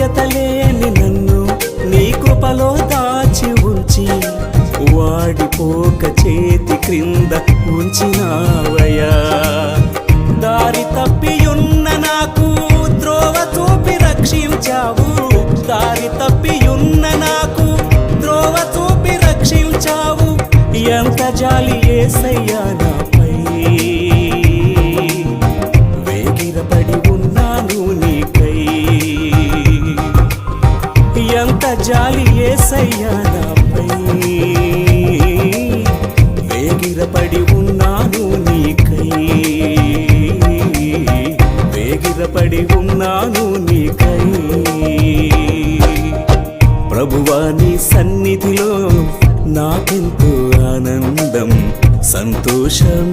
యోగ్యత లేని నన్ను నీ కృపలో దాచి ఉంచి వాడిపోక చేతి క్రింద ఉంచినావయ్యా. దారి తప్పియున్న నాకు త్రోవ చూపి రక్షించావు, దారి తప్పియున్న నాకు త్రోవ చూపి రక్షించావు. ఎంత జాలి యేసయ్యా నాపై, వేగిరపడి ఉన్నాను నీకై. ఎంత జాలి యేసయ్యా నాపై, వేగిరపడి ఉన్నాను నీకై, వేగిరపడి ఉన్నాను నీకై. ప్రభువా నీ సన్నిధిలో నాకెంతో ఆనందం, సంతోషం